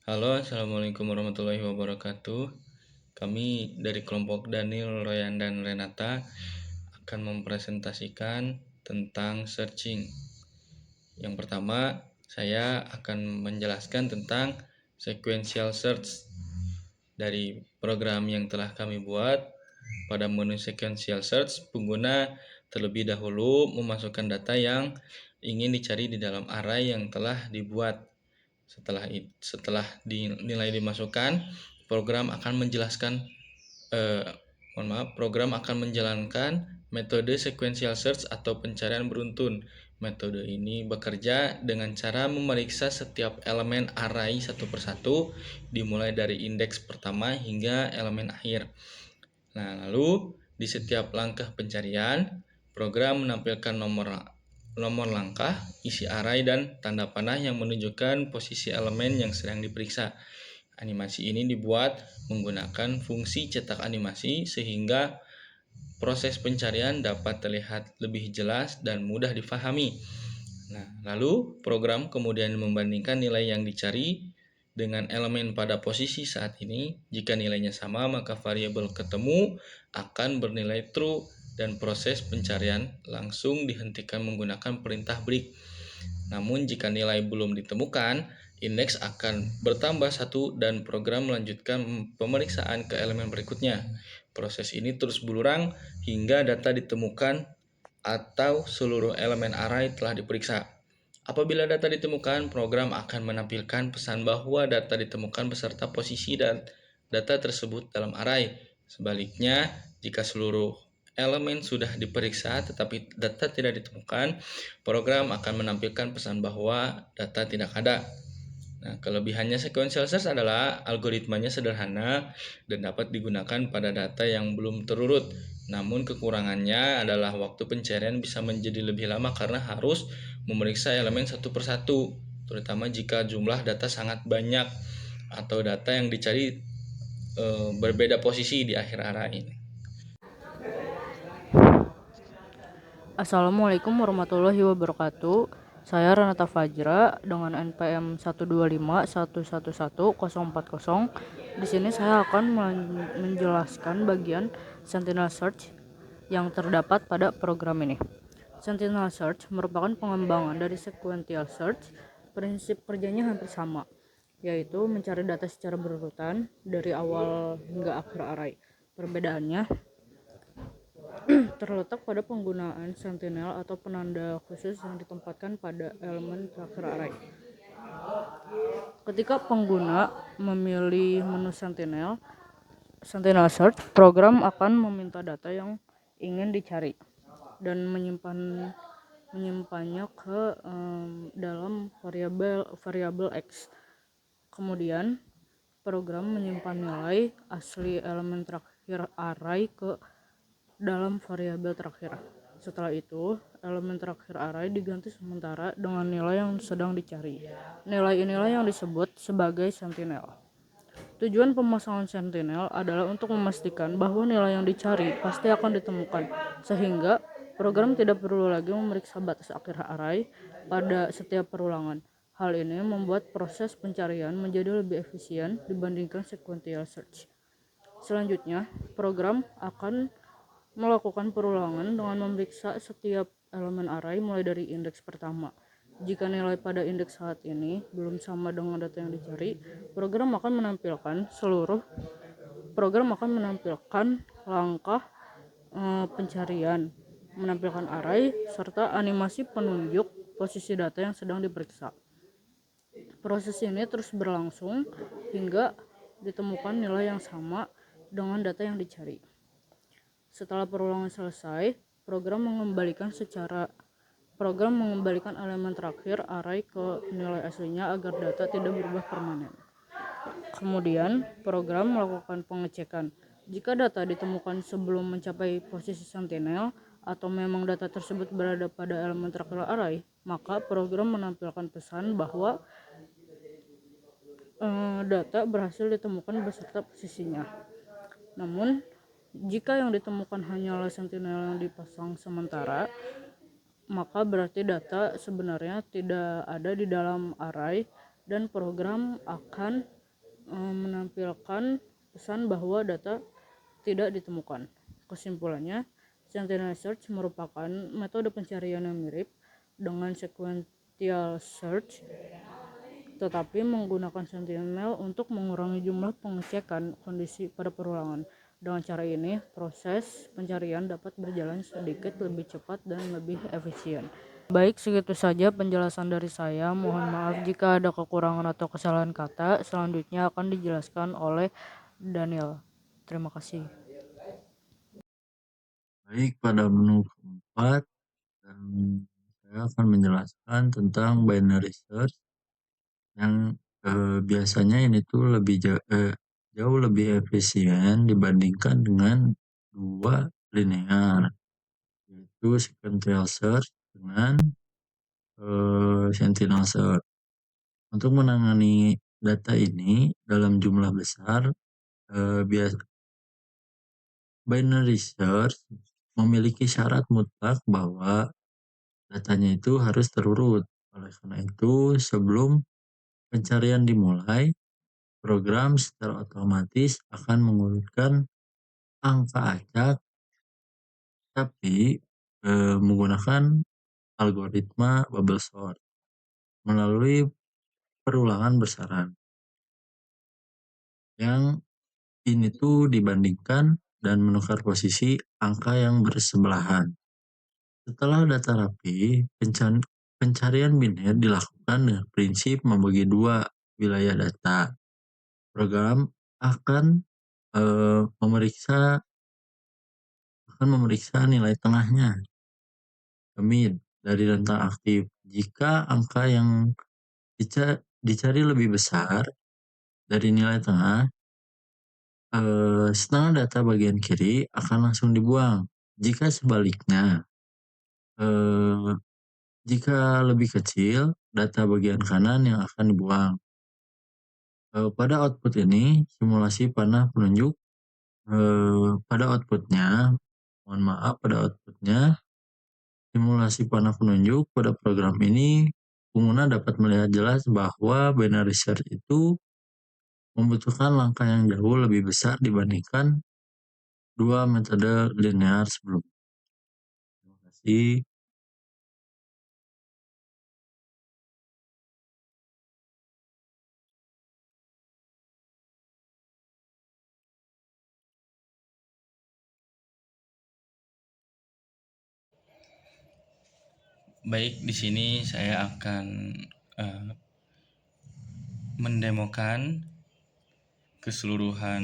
Halo, Assalamualaikum warahmatullahi wabarakatuh. Kami dari kelompok Daniel, Royan, dan Renata akan mempresentasikan tentang searching. Yang pertama, saya akan menjelaskan tentang sequential search dari program yang telah kami buat. Pada menu sequential search, pengguna terlebih dahulu memasukkan data yang ingin dicari di dalam array yang telah dibuat. Setelah nilai dimasukkan, program akan menjelaskan program akan menjalankan metode sequential search atau pencarian beruntun. Metode ini bekerja dengan cara memeriksa setiap elemen array satu persatu, dimulai dari indeks pertama hingga elemen akhir. Nah, lalu di setiap langkah pencarian, program menampilkan nomor langkah, isi array, dan tanda panah yang menunjukkan posisi elemen yang sedang diperiksa. Animasi ini dibuat menggunakan fungsi cetak animasi sehingga proses pencarian dapat terlihat lebih jelas dan mudah difahami. Nah, lalu program kemudian membandingkan nilai yang dicari dengan elemen pada posisi saat ini. Jika nilainya sama, maka variabel ketemu akan bernilai true dan proses pencarian langsung dihentikan menggunakan perintah break. Namun jika nilai belum ditemukan, indeks akan bertambah 1 dan program melanjutkan pemeriksaan ke elemen berikutnya. Proses ini terus berulang hingga data ditemukan atau seluruh elemen array telah diperiksa. Apabila data ditemukan, program akan menampilkan pesan bahwa data ditemukan beserta posisi dan data tersebut dalam array. Sebaliknya, jika seluruh elemen sudah diperiksa tetapi data tidak ditemukan, program akan menampilkan pesan bahwa data tidak ada. Nah, kelebihannya sequential search adalah algoritmanya sederhana dan dapat digunakan pada data yang belum terurut. Namun kekurangannya adalah waktu pencarian bisa menjadi lebih lama karena harus memeriksa elemen satu persatu, terutama jika jumlah data sangat banyak atau data yang dicari berbeda posisi di akhir array ini. Assalamualaikum warahmatullahi wabarakatuh. Saya Renata Fajra dengan NPM 125111040. Di sini saya akan menjelaskan bagian Sentinel Search yang terdapat pada program ini. Sentinel Search merupakan pengembangan dari Sequential Search. Prinsip kerjanya hampir sama, yaitu mencari data secara berurutan dari awal hingga akhir array. Perbedaannya terletak pada penggunaan sentinel atau penanda khusus yang ditempatkan pada elemen terakhir array. Ketika pengguna memilih menu sentinel search, program akan meminta data yang ingin dicari dan menyimpannya ke dalam variabel X. Kemudian program menyimpan nilai asli elemen terakhir array ke dalam variabel terakhir. Setelah itu, elemen terakhir array diganti sementara dengan nilai yang sedang dicari. Nilai inilah yang disebut sebagai sentinel. Tujuan pemasangan sentinel adalah untuk memastikan bahwa nilai yang dicari pasti akan ditemukan, sehingga program tidak perlu lagi memeriksa batas akhir array pada setiap perulangan. Hal ini membuat proses pencarian menjadi lebih efisien dibandingkan sequential search. Selanjutnya, program akan melakukan perulangan dengan memeriksa setiap elemen array mulai dari indeks pertama. Jika nilai pada indeks saat ini belum sama dengan data yang dicari, program akan menampilkan langkah pencarian, menampilkan array, serta animasi penunjuk posisi data yang sedang diperiksa. Proses ini terus berlangsung hingga ditemukan nilai yang sama dengan data yang dicari. Setelah perulangan selesai, program mengembalikan elemen terakhir array ke nilai aslinya agar data tidak berubah permanen. Kemudian, program melakukan pengecekan. Jika data ditemukan sebelum mencapai posisi sentinel atau memang data tersebut berada pada elemen terakhir array, maka program menampilkan pesan bahwa data berhasil ditemukan beserta posisinya. Namun, jika yang ditemukan hanyalah sentinel yang dipasang sementara, maka berarti data sebenarnya tidak ada di dalam array dan program akan menampilkan pesan bahwa data tidak ditemukan. Kesimpulannya, Sentinel Search merupakan metode pencarian yang mirip dengan sequential search, tetapi menggunakan Sentinel untuk mengurangi jumlah pengecekan kondisi pada perulangan. Dengan cara ini, proses pencarian dapat berjalan sedikit lebih cepat dan lebih efisien. Baik, segitu saja penjelasan dari saya. Mohon maaf jika ada kekurangan atau kesalahan kata. Selanjutnya akan dijelaskan oleh Daniel. Terima kasih. Baik, pada menu keempat, saya akan menjelaskan tentang binary search yang biasanya ini tuh jauh lebih efisien dibandingkan dengan dua linear, yaitu sequential search dengan sentinel search. Untuk menangani data ini dalam jumlah besar, binary search memiliki syarat mutlak bahwa datanya itu harus terurut. Oleh karena itu, sebelum pencarian dimulai, program secara otomatis akan mengurutkan angka acak, tapi menggunakan algoritma bubble sort melalui perulangan besaran. Yang ini tuh dibandingkan dan menukar posisi angka yang bersebelahan. Setelah data rapi, pencarian biner dilakukan dengan prinsip membagi dua wilayah data. Program akan memeriksa nilai tengahnya, mid, dari rentang aktif. Jika angka yang dicari lebih besar dari nilai tengah, setengah data bagian kiri akan langsung dibuang. Jika sebaliknya, jika lebih kecil, data bagian kanan yang akan dibuang. Pada output ini, simulasi panah penunjuk pada outputnya, simulasi panah penunjuk pada program ini, pengguna dapat melihat jelas bahwa binary search itu membutuhkan langkah yang jauh lebih besar dibandingkan dua metode linear sebelumnya. Terima kasih. Baik, di sini saya akan mendemokan keseluruhan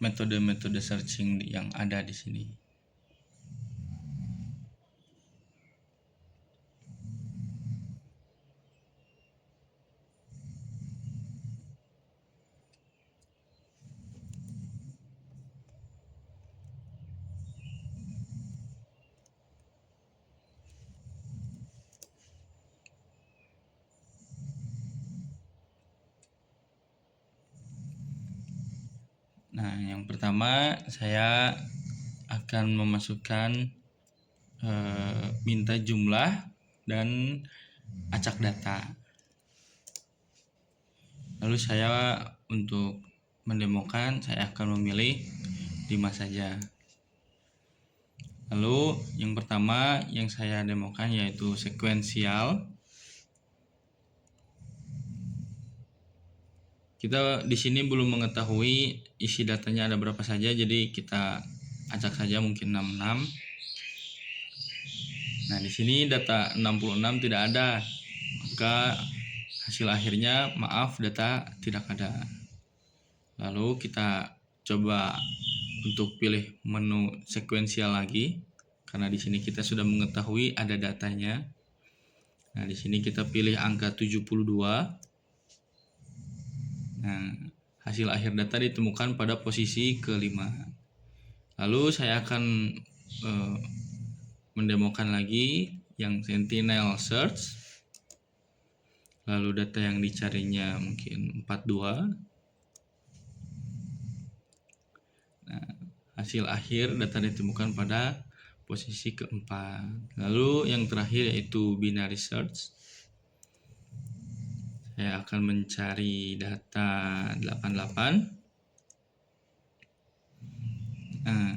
metode-metode searching yang ada di sini. Nah, yang pertama saya akan memasukkan minta jumlah dan acak data. Lalu saya untuk mendemokan saya akan memilih 5 saja. Lalu yang pertama yang saya demokan yaitu sekuensial. Kita di sini belum mengetahui isi datanya ada berapa saja, jadi kita acak saja mungkin 66. Nah, di sini data 66 tidak ada. Maka hasil akhirnya maaf data tidak ada. Lalu kita coba untuk pilih menu sekuensial lagi karena di sini kita sudah mengetahui ada datanya. Nah, di sini kita pilih angka 72. Nah, hasil akhir data ditemukan pada posisi kelima. Lalu saya akan mendemokan lagi yang Sentinel Search. Lalu data yang dicarinya mungkin 42. Nah, hasil akhir data ditemukan pada posisi keempat. Lalu yang terakhir yaitu binary search. Saya akan mencari data 88. Nah,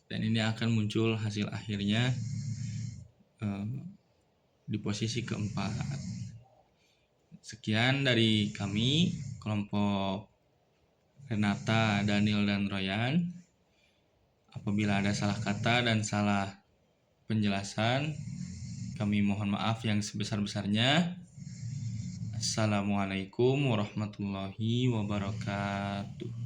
dan ini akan muncul hasil akhirnya di posisi keempat. Sekian dari kami, kelompok Renata, Daniel, dan Royan. Apabila ada salah kata dan salah penjelasan, kami mohon maaf yang sebesar-besarnya. Assalamualaikum warahmatullahi wabarakatuh.